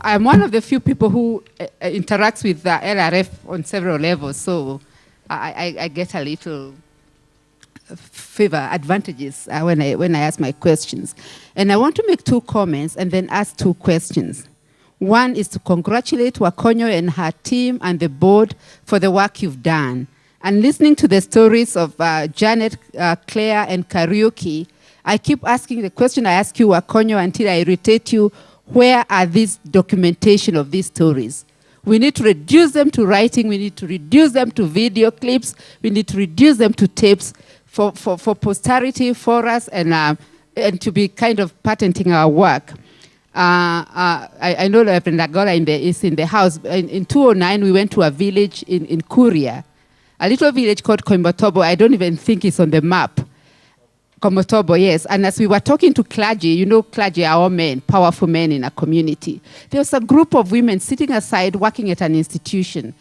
I'm one of the few people who interacts with the LRF on several levels, so I get a little advantages when I ask my questions. And I want to make 2 comments and then ask 2 questions. One is to congratulate Wakonyo and her team and the board for the work you've done. And listening to the stories of Janet, Claire, and Karaoke, I keep asking the question I ask you, Wakonyo, until I irritate you: where are these documentation of these stories? We need to reduce them to writing. We need to reduce them to video clips. We need to reduce them to tapes for posterity, for us, and to be kind of patenting our work. I know that Nagola is in the house. In 2009, we went to a village in Kuria, a little village called Koimbotobo. I don't even think it's on the map. Komotobo, yes. And as we were talking to clergy, you know, clergy are all men, powerful men in a community. There was a group of women sitting aside working at an institution.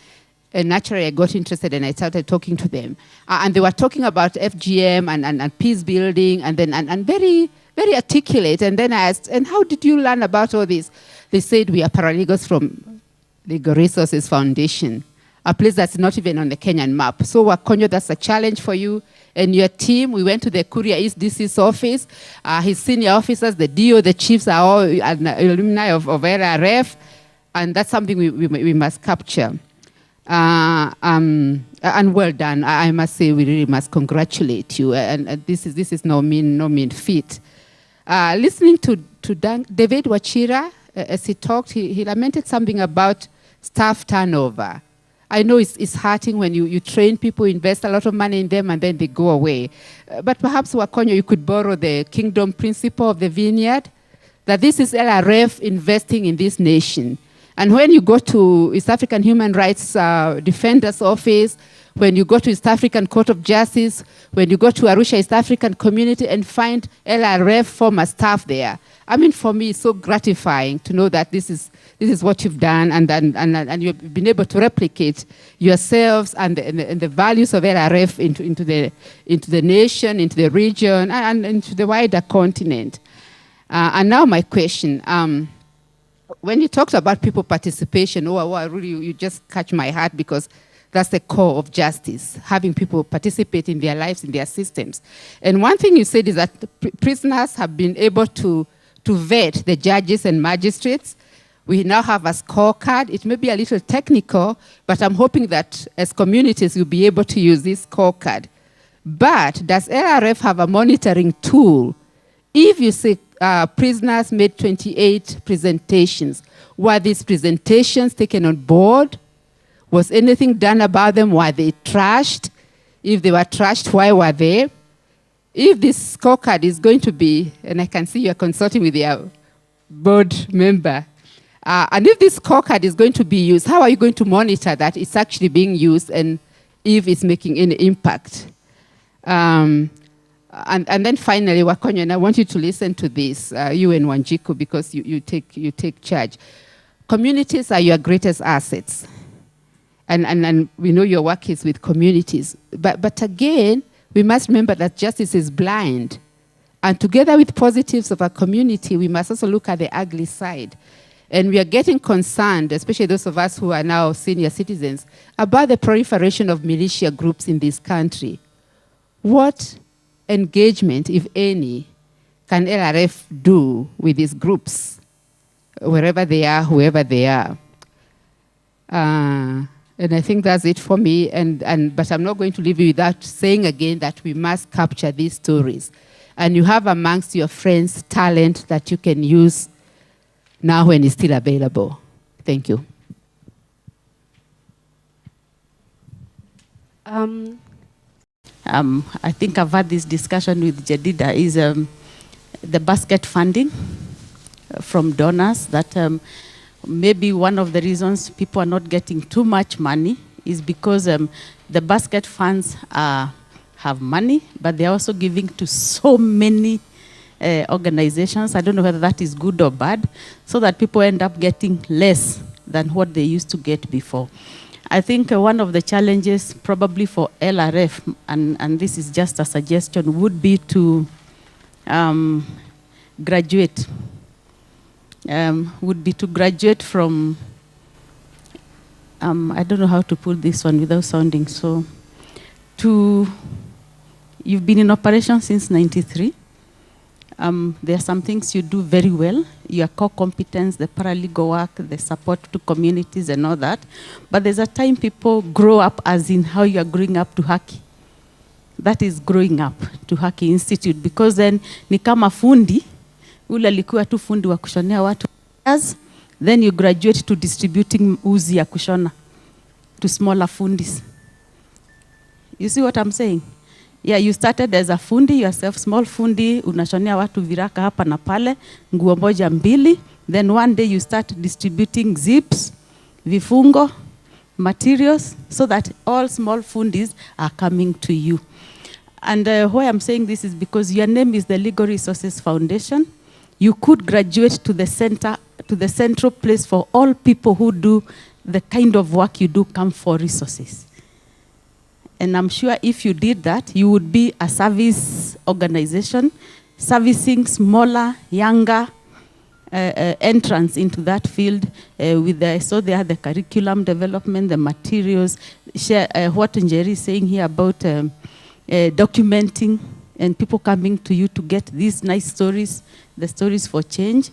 And naturally, I got interested and I started talking to them. And they were talking about FGM and peace building and very, very articulate. And then I asked, and how did you learn about all this? They said, we are paralegals from Legal Resources Foundation, a place that's not even on the Kenyan map. So Wakonyo, that's a challenge for you and your team. We went to the Kuria East DC's office. His senior officers, the DO, the chiefs are all alumni of LRF. And that's something we must capture. And well done. I must say we really must congratulate you. And this is no mean feat. Listening to David Wachira, as he talked, he lamented something about staff turnover. I know it's hurting when you train people, invest a lot of money in them, and then they go away. But perhaps, Wakonyo, you could borrow the kingdom principle of the vineyard, that this is LRF investing in this nation. And when you go to East African Human Rights Defender's Office, when you go to East African Court of Justice, when you go to Arusha East African Community and find LRF former staff there, I mean, for me, it's so gratifying to know that this is what you've done, and you've been able to replicate yourselves and the values of LRF into the nation, into the region, and into the wider continent. And now my question. When you talked about people participation, really, you just catch my heart, because that's the core of justice, having people participate in their lives, in their systems. And one thing you said is that prisoners have been able to vet the judges and magistrates. We now have a scorecard. It may be a little technical, but I'm hoping that as communities you'll be able to use this scorecard. But does LRF have a monitoring tool? If you say prisoners made 28 presentations, were these presentations taken on board? Was anything done about them? Were they trashed? If they were trashed, why were they? If this scorecard is going to be, and I can see you're consulting with your board member, and if this scorecard is going to be used, how are you going to monitor that it's actually being used and if it's making any impact? And then finally, Wakonyo, and I want you to listen to this, you and Wanjiku, because you take charge. Communities are your greatest assets. And we know your work is with communities. But again, we must remember that justice is blind. And together with positives of our community, we must also look at the ugly side. And we are getting concerned, especially those of us who are now senior citizens, about the proliferation of militia groups in this country. What engagement, if any, can LRF do with these groups, wherever they are, whoever they are? And I think that's it for me. But I'm not going to leave you without saying again that we must capture these stories. And you have amongst your friends talent that you can use now when it's still available. Thank you. I think I've had this discussion with Jedida, is the basket funding from donors, that maybe one of the reasons people are not getting too much money is because the basket funds have money, but they're also giving to so many organizations. I don't know whether that is good or bad, so that people end up getting less than what they used to get before. I think one of the challenges probably for LRF, and this is just a suggestion, would be to graduate would be to graduate from, I don't know how to put this one without sounding so, you've been in operation since 93. There are some things you do very well, your core competence, the paralegal work, the support to communities and all that. But there's a time people grow up as in how you are growing up to Haki. That is growing up to Haki Institute, because then ni kama fundi, ule alikuwa tu fundi wa kushonea watu, then you graduate to distributing uzi ya kushona to smaller fundis. You see what I'm saying? Yeah, you started as a fundi yourself, small fundi, unashonea watu viraka hapa na pale, nguo moja mbili, then one day you start distributing zips, vifungo, materials, so that all small fundis are coming to you. And why I'm saying this is because your name is the Legal Resources Foundation. You could graduate to the center, to the central place for all people who do the kind of work you do come for resources. And I'm sure if you did that, you would be a service organization servicing smaller, younger entrants into that field with the, so they have the curriculum development, the materials, share, what Njeri is saying here about documenting and people coming to you to get these nice stories, the stories for change.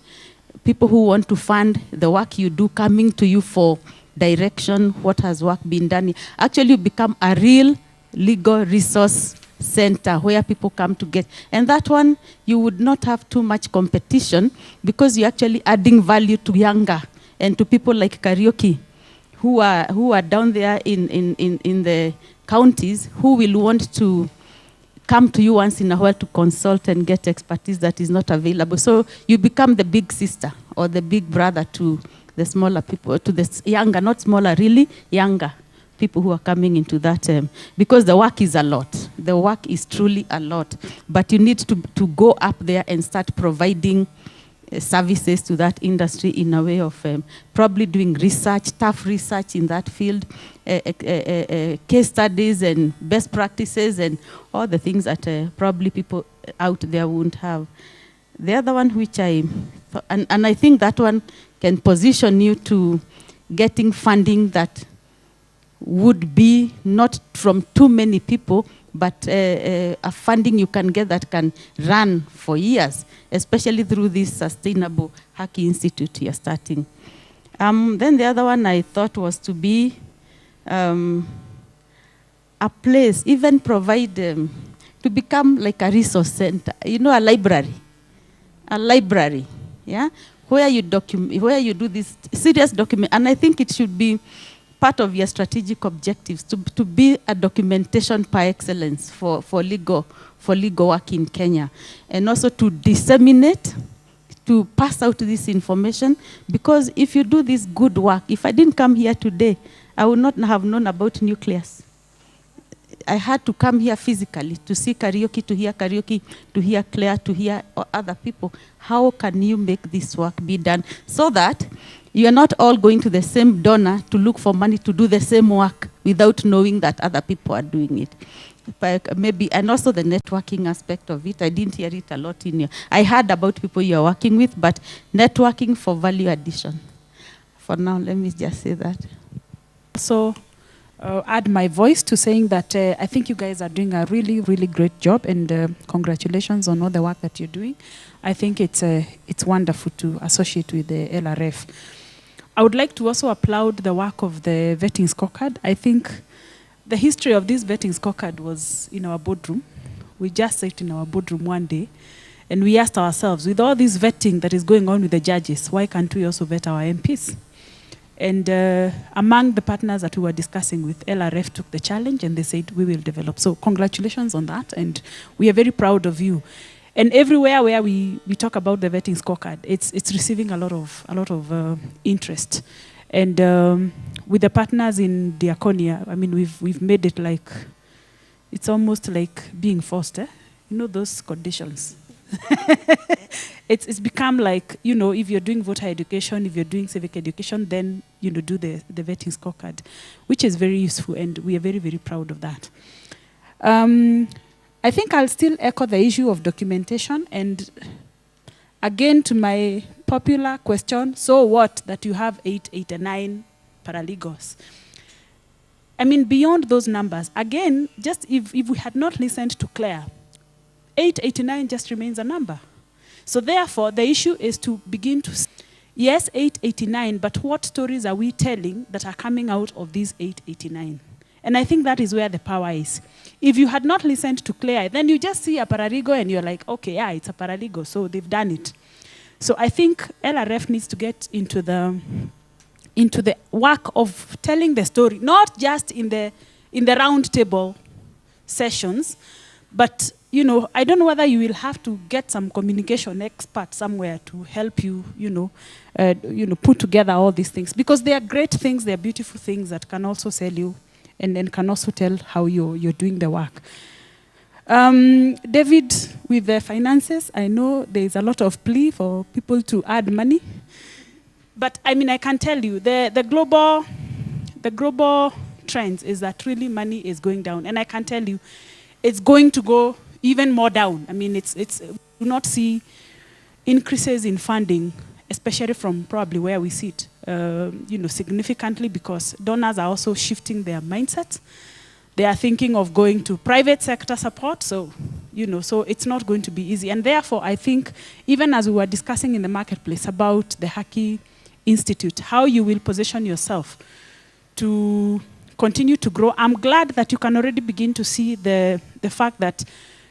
People who want to fund the work you do coming to you for direction, what has work been done. Actually, you become a real legal resource center where people come to get. And that one, you would not have too much competition because you're actually adding value to younger and to people like Karaoke who are down there in the counties who will want to come to you once in a while to consult and get expertise that is not available. So you become the big sister or the big brother to the smaller people, to the younger, not smaller, really younger people who are coming into that, because the work is a lot. The work is truly a lot. But you need to go up there and start providing services to that industry in a way of probably doing research, tough research in that field, case studies and best practices and all the things that probably people out there won't have. The other one which and I think that one can position you to getting funding that would be not from too many people, but a funding you can get that can run for years, especially through this Sustainable Haki Institute you're starting. Then the other one I thought was to be a place, even provide, to become like a resource center, you know, a library, yeah, where you do this serious document, and I think it should be part of your strategic objectives to be a documentation par excellence for legal work in Kenya, and also to disseminate, to pass out this information, because if you do this good work, if I didn't come here today, I would not have known about nucleus. I had to come here physically to see Karaoke, to hear Claire, to hear other people. How can you make this work be done so that you are not all going to the same donor to look for money to do the same work without knowing that other people are doing it? But maybe, and also the networking aspect of it. I didn't hear it a lot in here. I heard about people you are working with, but networking for value addition. For now, let me just say that. So, add my voice to saying that I think you guys are doing a really, really great job, and congratulations on all the work that you're doing. I think it's wonderful to associate with the LRF. I would like to also applaud the work of the vetting scorecard. I think the history of this vetting scorecard was in our boardroom. We just sat in our boardroom one day and we asked ourselves, with all this vetting that is going on with the judges, why can't we also vet our MPs? And among the partners that we were discussing with, LRF took the challenge and they said, we will develop. So congratulations on that, and we are very proud of you. And everywhere where we talk about the vetting scorecard, it's receiving a lot of interest. And with the partners in Diaconia, I mean, we've made it like, it's almost like being forced, eh? You know those conditions. It's become like, you know, if you're doing voter education, if you're doing civic education, then, you know, do the vetting scorecard, which is very useful, and we are very, very proud of that. I think I'll still echo the issue of documentation, and again, to my popular question, so what that you have 889 paralegals? I mean, beyond those numbers, again, just if we had not listened to Claire, 889 just remains a number. So therefore, the issue is to begin to, yes, 889, but what stories are we telling that are coming out of these 889? And I think that is where the power is. If you had not listened to Claire, then you just see a paralegal and you're like, okay, yeah, it's a paralegal, so they've done it. So I think LRF needs to get into the work of telling the story, not just in the round table sessions, but I don't know whether you will have to get some communication expert somewhere to help you, put together all these things, because they are great things, they are beautiful things that can also sell you, and then can also tell how you're doing the work. David, with the finances, I know there is a lot of plea for people to add money. But I mean, I can tell you, the global trends is that really money is going down. And I can tell you, it's going to go even more down. I mean, we do not see increases in funding, especially from probably where we sit, significantly, because donors are also shifting their mindset. They are thinking of going to private sector support, so it's not going to be easy. And therefore, I think, even as we were discussing in the marketplace about the Haki Institute, how you will position yourself to continue to grow. I'm glad that you can already begin to see the fact that,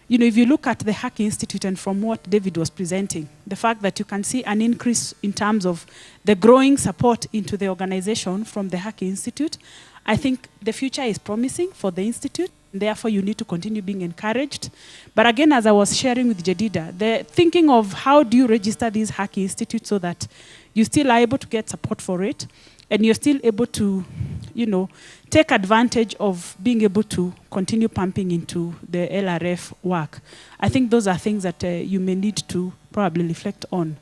if you look at the Haki Institute and from what David was presenting, the fact that you can see an increase in terms of the growing support into the organization from the Haki Institute, I think the future is promising for the Institute. Therefore, you need to continue being encouraged. But again, as I was sharing with Jedida, the thinking of how do you register these Haki Institutes so that you still are able to get support for it, and you're still able to, take advantage of being able to continue pumping into the LRF work. I think those are things that you may need to probably reflect on.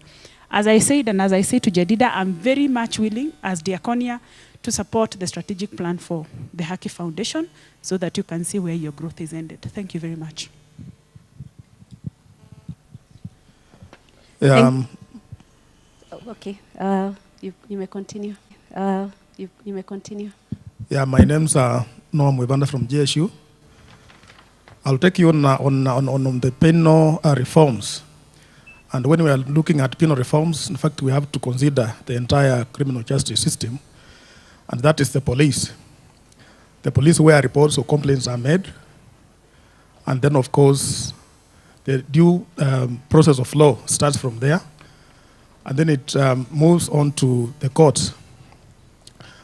As I said, and as I say to Jedida, I'm very much willing, as Diaconia, to support the strategic plan for the Haki Foundation so that you can see where your growth is ended. Thank you very much. Okay, you may continue. You may continue. Yeah, my name's Noam Webanda from GSU. I'll take you on the penal reforms. And when we are looking at penal reforms, in fact, we have to consider the entire criminal justice system, and that is the police. The police where reports or complaints are made, and then, of course, the due process of law starts from there, and then it moves on to the courts,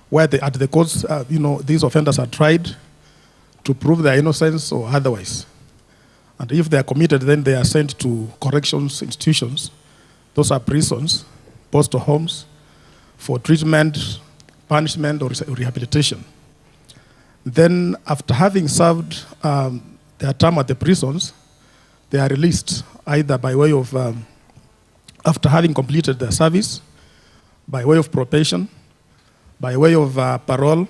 where at the courts, these offenders are tried to prove their innocence or otherwise. And if they are committed, then they are sent to corrections institutions. Those are prisons, postal homes, for treatment, punishment, or rehabilitation. Then, after having served their term at the prisons, they are released either by way of, after having completed their service, by way of probation, by way of parole,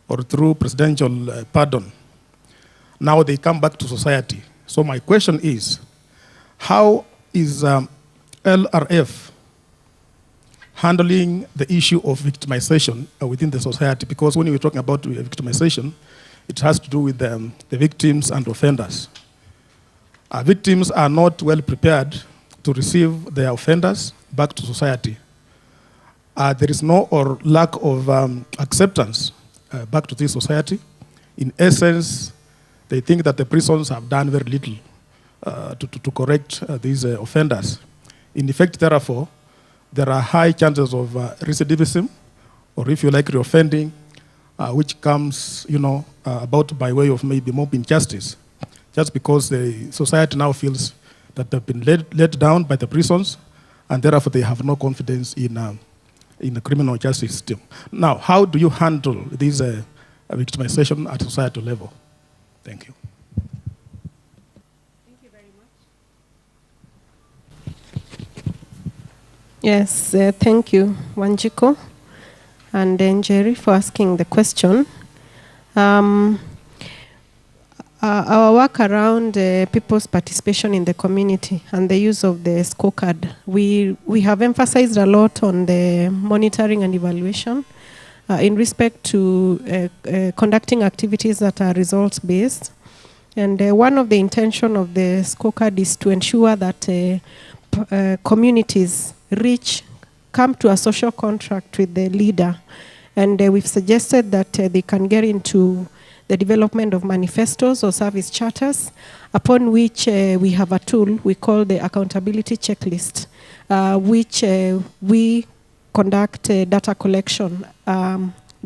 or through presidential pardon. Now they come back to society. So my question is, how is LRF handling the issue of victimization within the society? Because when we're talking about victimization, it has to do with the victims and offenders. Victims are not well prepared to receive their offenders back to society. There is no or lack of acceptance back to this society. In essence, they think that the prisons have done very little to correct these offenders. In effect, therefore, there are high chances of recidivism, or if you like, reoffending, which comes, about by way of maybe mob injustice, just because the society now feels that they've been let down by the prisons, and therefore they have no confidence in the criminal justice system. Now, how do you handle this victimization at societal level? Thank you. Thank you very much. Yes, thank you, Wanjiko and Jerry, for asking the question. our work around people's participation in the community and the use of the scorecard, we have emphasized a lot on the monitoring and evaluation in respect to conducting activities that are results-based. And one of the intention of the scorecard is to ensure that communities come to a social contract with the leader. And we've suggested that they can get into the development of manifestos or service charters, upon which we have a tool we call the accountability checklist, which we conduct data collection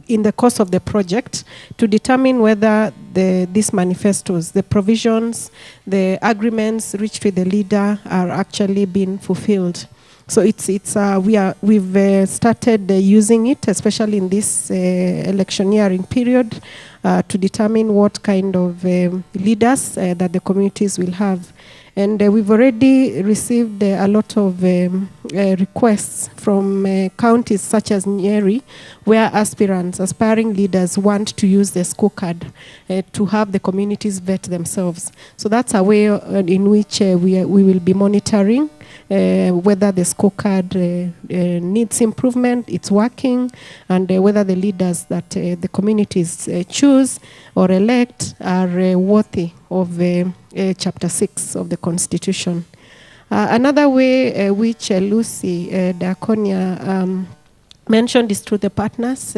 in the course of the project to determine whether these manifestos, the provisions, the agreements reached with the leader are actually being fulfilled. So we've started using it, especially in this electioneering period, to determine what kind of leaders that the communities will have. And we've already received a lot of requests from counties such as Nyeri, where aspiring leaders want to use the scorecard to have the communities vet themselves. So that's a way in which we will be monitoring whether the scorecard needs improvement, it's working, and whether the leaders that the communities choose or elect are worthy of Chapter 6 of the Constitution. Another way which Lucy Diaconia mentioned is through the partners.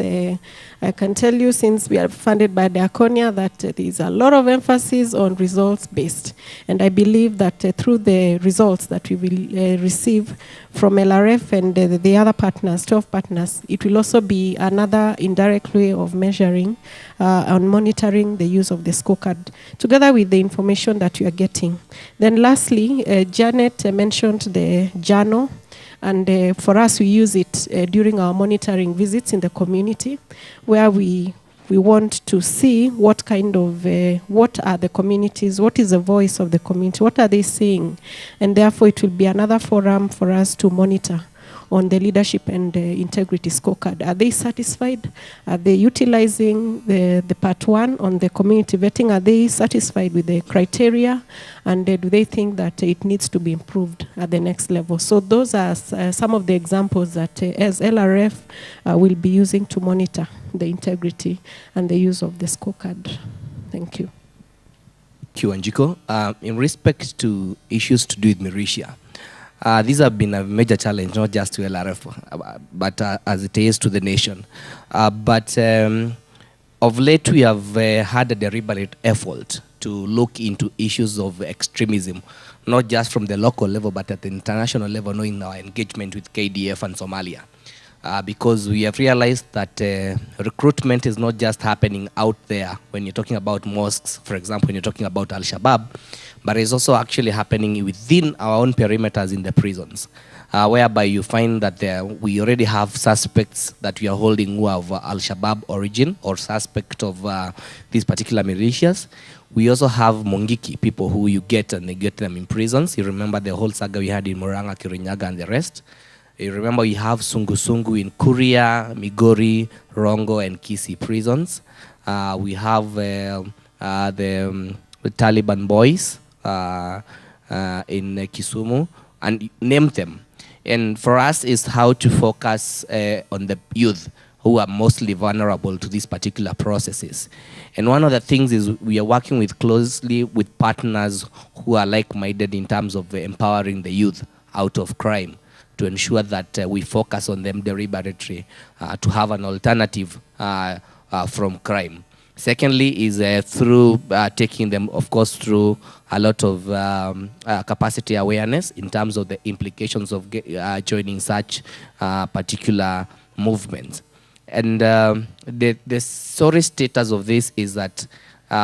I can tell you, since we are funded by Diaconia, that there is a lot of emphasis on results-based. And I believe that through the results that we will receive from LRF and the other partners, 12 partners, it will also be another indirect way of measuring and monitoring the use of the scorecard, together with the information that you are getting. Then lastly, Janet mentioned the journal. And for us, we use it during our monitoring visits in the community, where we want to see what kind of, what are the communities, what is the voice of the community, what are they saying? And therefore, it will be another forum for us to monitor on the leadership and integrity scorecard. Are they satisfied? Are they utilizing the part 1 on the community vetting? Are they satisfied with the criteria? And do they think that it needs to be improved at the next level? So those are some of the examples that as LRF will be using to monitor the integrity and the use of the scorecard. Thank you. Thank you, Wanjiko. In respect to issues to do with Mauritius, these have been a major challenge, not just to LRF, but as it is to the nation. But of late, we have had a deliberate effort to look into issues of extremism, not just from the local level, but at the international level, knowing our engagement with KDF and Somalia. Because we have realized that recruitment is not just happening out there when you're talking about mosques, for example, when you're talking about Al-Shabaab, but it's also actually happening within our own perimeters in the prisons, whereby you find that we already have suspects that we are holding who have Al-Shabaab origin or suspect of these particular militias. We also have Mongiki, people who you get and they get them in prisons. You remember the whole saga we had in Murang'a, Kirinyaga, and the rest. You remember we have Sungu in Kuria, Migori, Rongo, and Kisii prisons. We have the Taliban boys in Kisumu, and name them. And for us is how to focus on the youth who are mostly vulnerable to these particular processes. And one of the things is we are working closely with partners who are like-minded in terms of empowering the youth out of crime, to ensure that we focus on them deliberately to have an alternative from crime. Secondly is through taking them, of course, through a lot of capacity awareness in terms of the implications of joining such particular movements. And the sorry status of this is that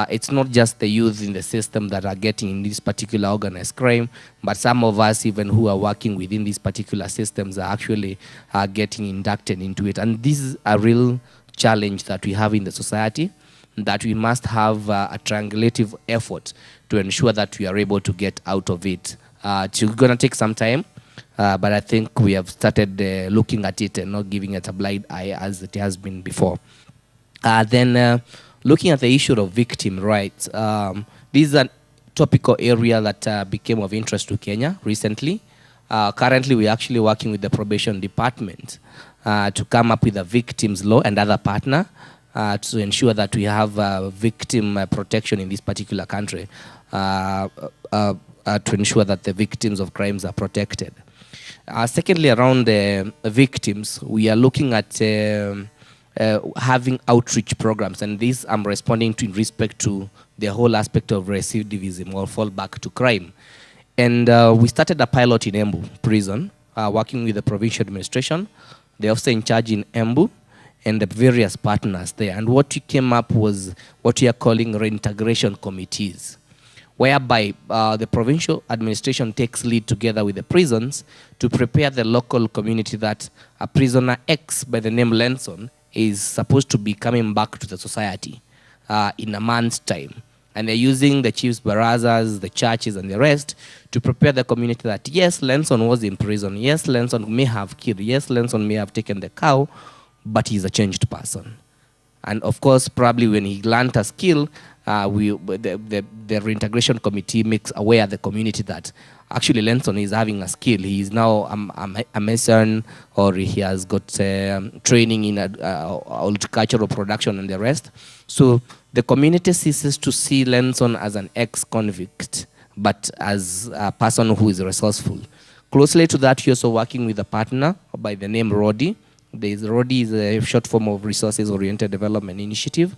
it's not just the youth in the system that are getting in this particular organized crime, but some of us even who are working within these particular systems are actually getting inducted into it. And this is a real challenge that we have in the society, that we must have a triangulative effort to ensure that we are able to get out of it. It's going to take some time, but I think we have started looking at it and not giving it a blind eye as it has been before. Then looking at the issue of victim rights, This is a topical area that became of interest to Kenya recently. Currently, we're actually working with the probation department to come up with a victims law and other partner to ensure that we have victim protection in this particular country, to ensure that the victims of crimes are protected. Secondly, around the victims, we are looking at having outreach programs, and this I'm responding to in respect to the whole aspect of recidivism or fall back to crime. And we started a pilot in Embu prison, working with the provincial administration, the officer in charge in Embu, and the various partners there. And what we came up was what we are calling reintegration committees, whereby the provincial administration takes lead together with the prisons to prepare the local community that a prisoner X by the name Lenson is supposed to be coming back to the society in a month's time. And they're using the chiefs, barazas, the churches, and the rest to prepare the community that, yes, Lenson was in prison. Yes, Lenson may have killed. Yes, Lenson may have taken the cow, but he's a changed person. And of course, probably when he learned a skill, the reintegration committee makes aware the community that actually Lenson is having a skill. He is now a mason, or he has got training in horticultural production and the rest. So the community ceases to see Lenson as an ex-convict, but as a person who is resourceful. Closely to that, you're also working with a partner by the name Rodi. Rodi is a short form of Resources-Oriented Development Initiative,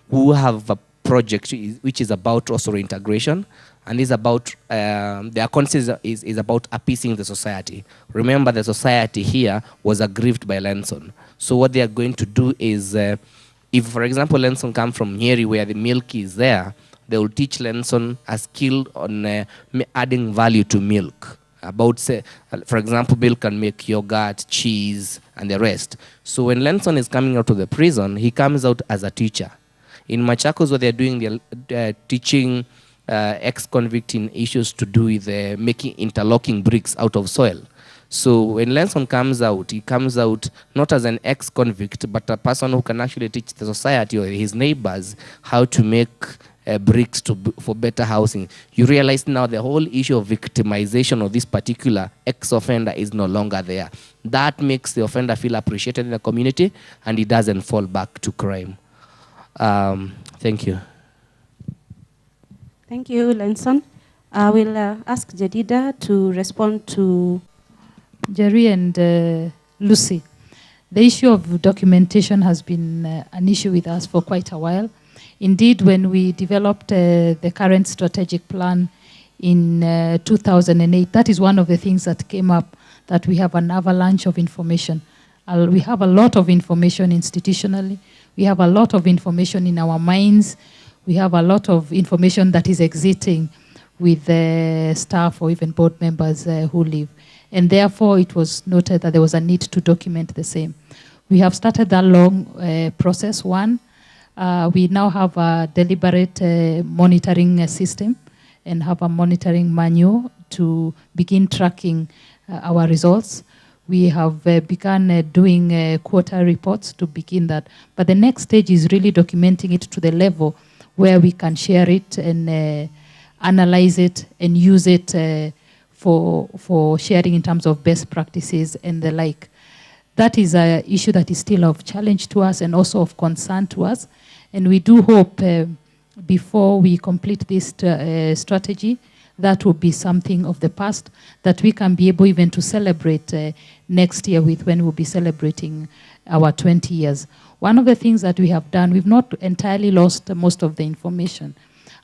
who have a project which is about also reintegration, and is about their concept is about appeasing the society. Remember, the society here was aggrieved by Lenson. So what they are going to do is, if, for example, Lenson comes from Nyeri where the milk is there, they will teach Lenson a skill on adding value to milk. About, say, for example, milk can make yogurt, cheese, and the rest. So when Lenson is coming out of the prison, he comes out as a teacher. In Machakos, what they're doing, they're teaching ex-convict in issues to do with making interlocking bricks out of soil. So when Lenson comes out, he comes out not as an ex-convict, but a person who can actually teach the society or his neighbors how to make bricks for better housing. You realize now the whole issue of victimization of this particular ex-offender is no longer there. That makes the offender feel appreciated in the community, and he doesn't fall back to crime. Thank you. Thank you, Lenson. I will ask Jadida to respond to Jerry and Lucy. The issue of documentation has been an issue with us for quite a while. Indeed, when we developed the current strategic plan in 2008, that is one of the things that came up, that we have an avalanche of information. We have a lot of information institutionally. We have a lot of information in our minds. We have a lot of information that is exiting with staff or even board members who leave. And therefore, it was noted that there was a need to document the same. We have started that long process. One, we now have a deliberate monitoring system and have a monitoring manual to begin tracking our results. We have begun doing quarter reports to begin that. But the next stage is really documenting it to the level where we can share it and analyze it and use it for sharing in terms of best practices and the like. That is an issue that is still of challenge to us and also of concern to us. And we do hope before we complete this strategy, that will be something of the past that we can be able even to celebrate next year with, when we'll be celebrating our 20 years. One of the things that we have done, we've not entirely lost most of the information.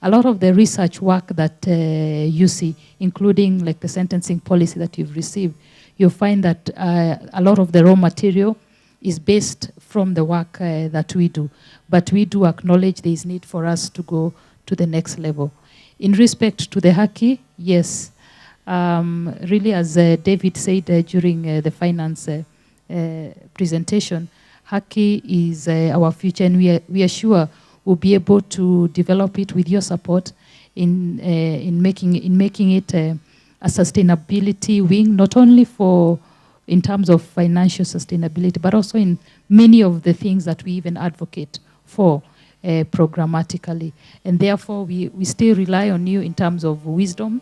A lot of the research work that you see, including like the sentencing policy that you've received, you'll find that a lot of the raw material is based from the work that we do. But we do acknowledge there is need for us to go to the next level. In respect to the Haki, yes. Really, as David said during the finance presentation, Haki is our future, and we are sure we'll be able to develop it with your support in making it a sustainability wing, not only in terms of financial sustainability, but also in many of the things that we even advocate for. programmatically. And therefore, we still rely on you in terms of wisdom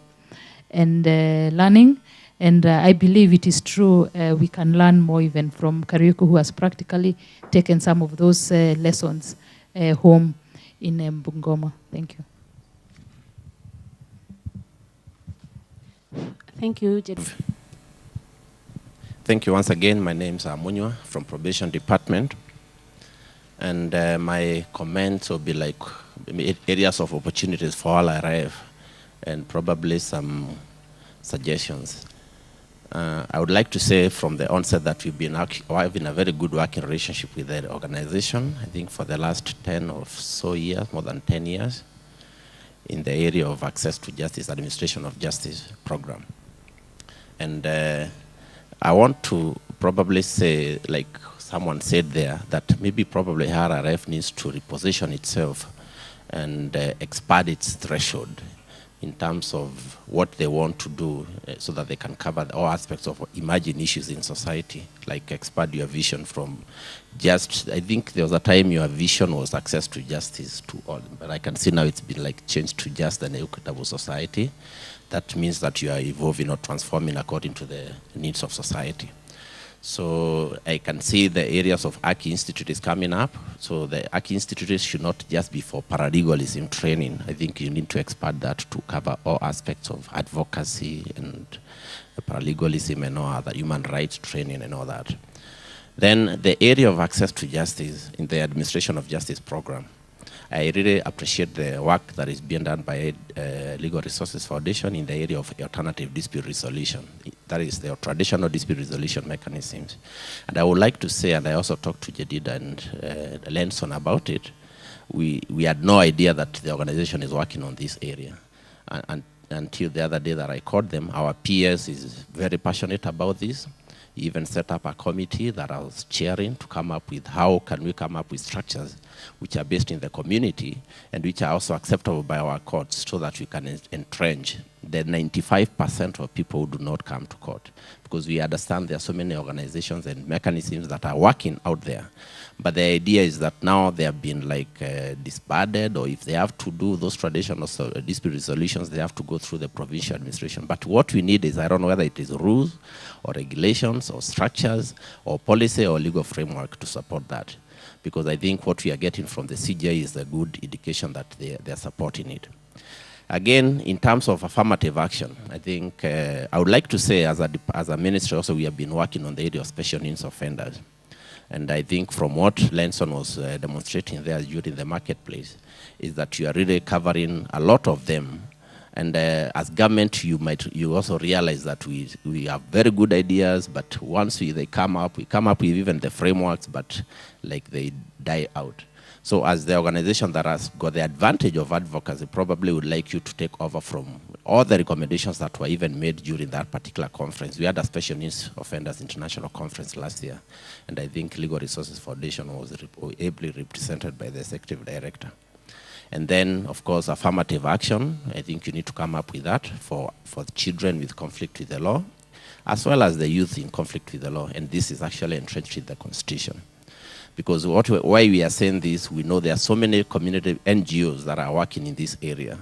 and learning. And I believe it is true we can learn more even from Kariuki, who has practically taken some of those lessons home in Bungoma. Thank you. Thank you, Thank you once again. My name is Amunywa from Probation Department. And my comments will be like areas of opportunities for LRF and probably some suggestions. I would like to say from the onset that we've been having a very good working relationship with the organization, I think for the last 10 or so years, more than 10 years, in the area of access to justice, administration of justice program. And I want to probably say, like someone said there, that maybe probably LRF needs to reposition itself and expand its threshold in terms of what they want to do so that they can cover all aspects of emerging issues in society, like expand your vision from just, I think there was a time your vision was access to justice to all, but I can see now it's been like changed to just an equitable society. That means that you are evolving or transforming according to the needs of society. So I can see the areas of Aki Institute is coming up. So the Aki Institute should not just be for paralegalism training. I think you need to expand that to cover all aspects of advocacy and paralegalism and all other human rights training and all that. Then the area of access to justice in the administration of justice program. I really appreciate the work that is being done by Legal Resources Foundation in the area of alternative dispute resolution. That is the traditional dispute resolution mechanisms. And I would like to say, and I also talked to Jedida and Lenson about it, we had no idea that the organization is working on this area. And until the other day that I called them, our PS is very passionate about this. He even set up a committee that I was chairing to come up with how can we come up with structures which are based in the community and which are also acceptable by our courts so that we can entrench the 95% of people who do not come to court. Because we understand there are so many organizations and mechanisms that are working out there. But the idea is that now they have been like disbanded, or if they have to do those traditional dispute resolutions, they have to go through the provincial administration. But what we need is, I don't know whether it is rules or regulations or structures or policy or legal framework to support that. Because I think what we are getting from the CJ is a good indication that they are supporting it. Again, in terms of affirmative action, I think I would like to say as a ministry also we have been working on the area of special needs offenders. And I think from what Lenson was demonstrating there during the marketplace is that you are really covering a lot of them. And as government, you also realize that we have very good ideas, but once they come up, we come up with even the frameworks, but like they die out. So as the organization that has got the advantage of advocacy, probably would like you to take over from all the recommendations that were even made during that particular conference. We had a Special Needs Offenders International Conference last year, and I think Legal Resources Foundation was ably represented by the Executive Director. And then, of course, affirmative action. I think you need to come up with that for children with conflict with the law, as well as the youth in conflict with the law. And this is actually entrenched in the Constitution. Because why we are saying this, we know there are so many community NGOs that are working in this area,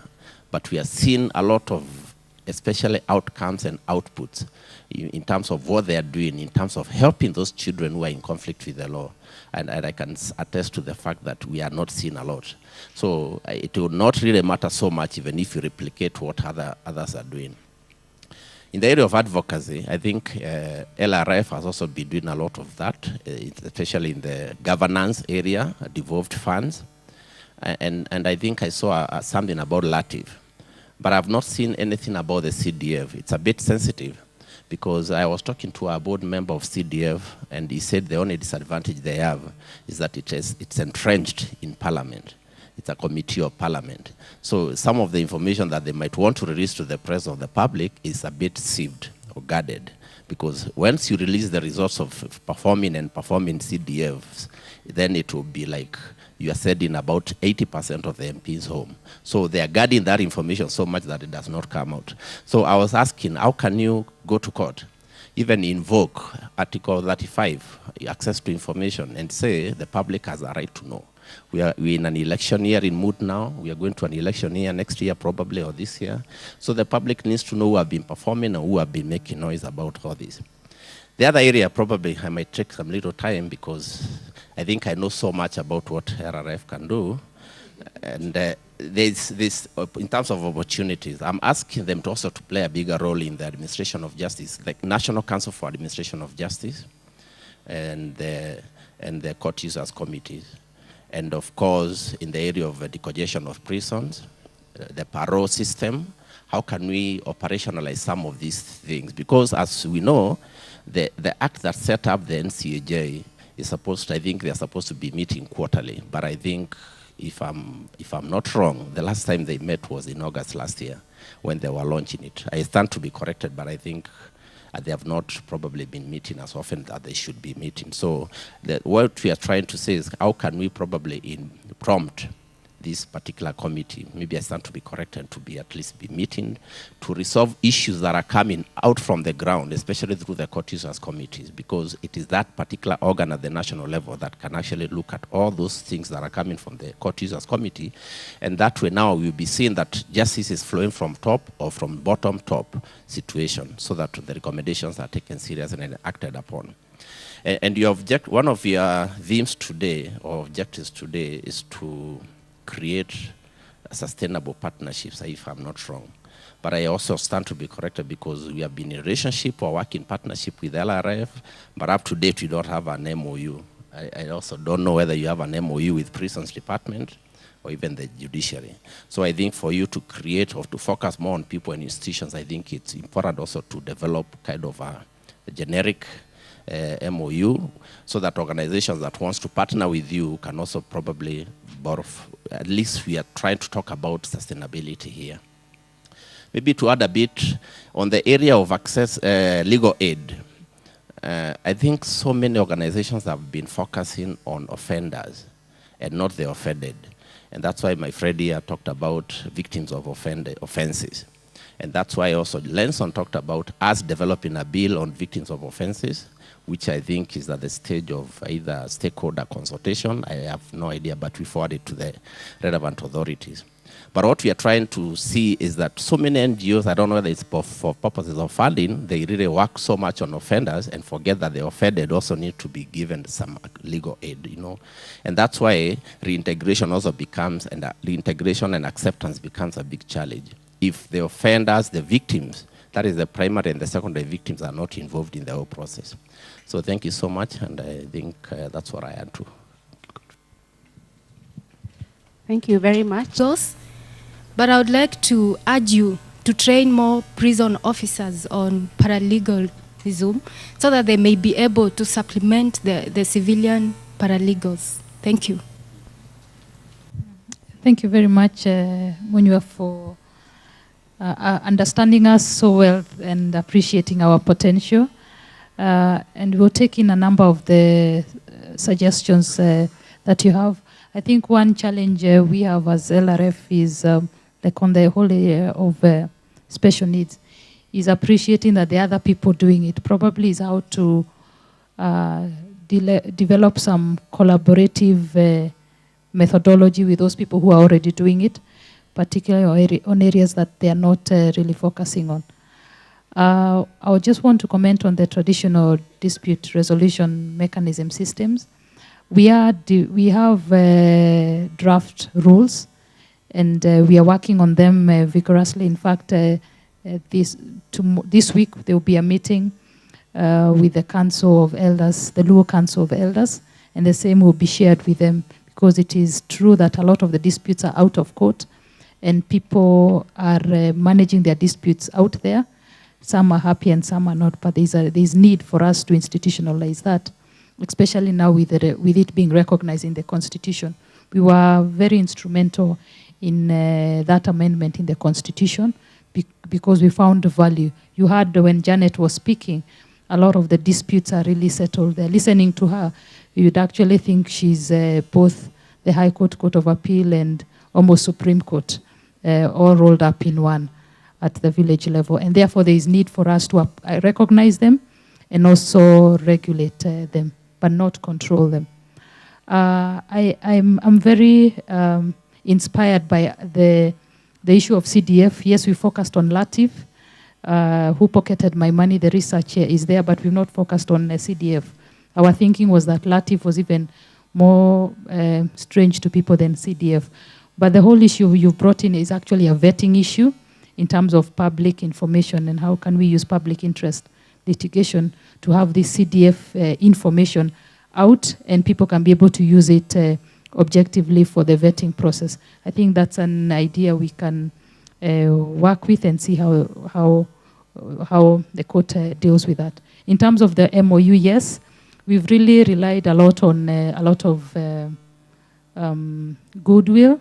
but we are seeing a lot of, especially outcomes and outputs in terms of what they are doing, in terms of helping those children who are in conflict with the law. And I can attest to the fact that we are not seeing a lot. So it will not really matter so much even if you replicate what others are doing. In the area of advocacy, I think LRF has also been doing a lot of that, especially in the governance area, devolved funds. And I think I saw something about LATIF, but I've not seen anything about the CDF. It's a bit sensitive because I was talking to a board member of CDF and he said the only disadvantage they have is that it's entrenched in Parliament. It's a committee of Parliament. So some of the information that they might want to release to the press of the public is a bit sieved or guarded. Because once you release the results of performing CDFs, then it will be like you are sending about 80% of the MPs home. So they are guarding that information so much that it does not come out. So I was asking, how can you go to court, even invoke Article 35, access to information, and say the public has a right to know? We're in an election year in mood now. We are going to an election year next year probably, or this year. So the public needs to know who have been performing and who have been making noise about all this. The other area probably I might take some little time because I think I know so much about what LRF can do. And there's this, in terms of opportunities, I'm asking them to also to play a bigger role in the administration of justice, like National Council for Administration of Justice and the court users committees. And of course, in the area of decongestion of prisons, the parole system, how can we operationalize some of these things? Because as we know, the act that set up the NCAJ is supposed to, I think they're supposed to be meeting quarterly, but I think if I'm not wrong, the last time they met was in August last year when they were launching it. I stand to be corrected, but I think they have not probably been meeting as often that they should be meeting. So what we are trying to say is how can we probably prompt this particular committee, maybe I stand to be corrected, to be at least be meeting to resolve issues that are coming out from the ground, especially through the court users committees, because it is that particular organ at the national level that can actually look at all those things that are coming from the court users committee. And that way now we'll be seeing that justice is flowing from top or from bottom top situation, so that the recommendations are taken seriously and acted upon. And one of your themes today, or objectives today, is to create sustainable partnerships, if I'm not wrong. But I also stand to be corrected because we have been in a relationship or working partnership with LRF, but up to date we don't have an MOU. I also don't know whether you have an MOU with Prisons Department or even the judiciary. So I think for you to create or to focus more on people and institutions, I think it's important also to develop kind of a generic MOU, so that organizations that wants to partner with you can also probably borrow. At least we are trying to talk about sustainability here. Maybe to add a bit on the area of access, legal aid. I think so many organizations have been focusing on offenders and not the offended. And that's why my friend here talked about victims of offenses. And that's why also Lenson talked about us developing a bill on victims of offenses, which I think is at the stage of either stakeholder consultation. I have no idea, but we forward it to the relevant authorities. But what we are trying to see is that so many NGOs, I don't know whether it's for purposes of funding, they really work so much on offenders and forget that the offended also need to be given some legal aid, you know. And that's why reintegration also becomes, and reintegration and acceptance becomes a big challenge. If the offenders, the victims, that is the primary and the secondary victims, are not involved in the whole process. So thank you so much, and I think that's what I had to. Thank you very much. But I would like to urge you to train more prison officers on paralegalism so that they may be able to supplement the civilian paralegals. Thank you. Thank you very much, Munywa, for understanding us so well and appreciating our potential. And we'll take in a number of the suggestions that you have. I think one challenge we have as LRF is, like on the whole area of special needs, is appreciating that the other people doing it probably is how to develop some collaborative methodology with those people who are already doing it, particularly on areas that they are not really focusing on. I would just want to comment on the traditional dispute resolution mechanism systems. We have draft rules, and we are working on them vigorously. In fact, this week there will be a meeting with the Council of Elders, the Luo Council of Elders, and the same will be shared with them, because it is true that a lot of the disputes are out of court, and people are managing their disputes out there. Some are happy and some are not, but there's need for us to institutionalize that, especially now with it being recognized in the Constitution. We were very instrumental in that amendment in the Constitution because we found value. You heard when Janet was speaking, a lot of the disputes are really settled there. Listening to her, you'd actually think she's both the High Court, Court of Appeal, and almost Supreme Court, all rolled up in one at the village level. And therefore there is need for us to recognize them and also regulate them, but not control them. I'm very inspired by the issue of CDF. Yes, we focused on LRF, who pocketed my money. The research here is there, but we've not focused on CDF. Our thinking was that LRF was even more strange to people than CDF. But the whole issue you brought in is actually a vetting issue in terms of public information and how can we use public interest litigation to have this CDF information out and people can be able to use it objectively for the vetting process. I think that's an idea we can work with and see how the court deals with that. In terms of the MOU, yes, we've really relied a lot on a lot of goodwill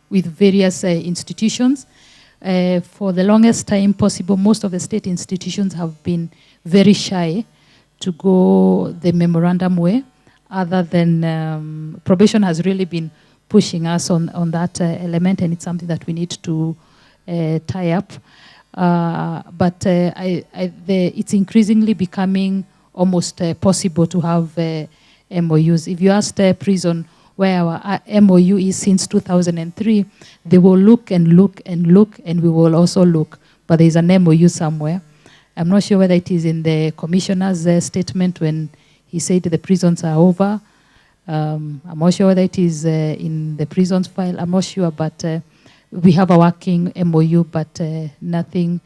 with various institutions. For the longest time possible, most of the state institutions have been very shy to go the memorandum way, other than probation has really been pushing us on that element, and it's something that we need to tie up. But it's increasingly becoming almost possible to have MOUs. If you ask the prison where our MOU is since 2003, they will look and look and look, and we will also look, but there is an MOU somewhere. I'm not sure whether it is in the commissioner's statement when he said the prisons are over. I'm not sure whether it is in the prisons file. I'm not sure, but we have a working MOU, but nothing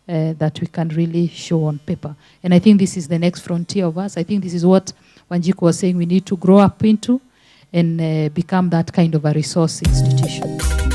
that we can really show on paper. And I think this is the next frontier of us. I think this is what Wanjiku was saying we need to grow up into and become that kind of a resource institution.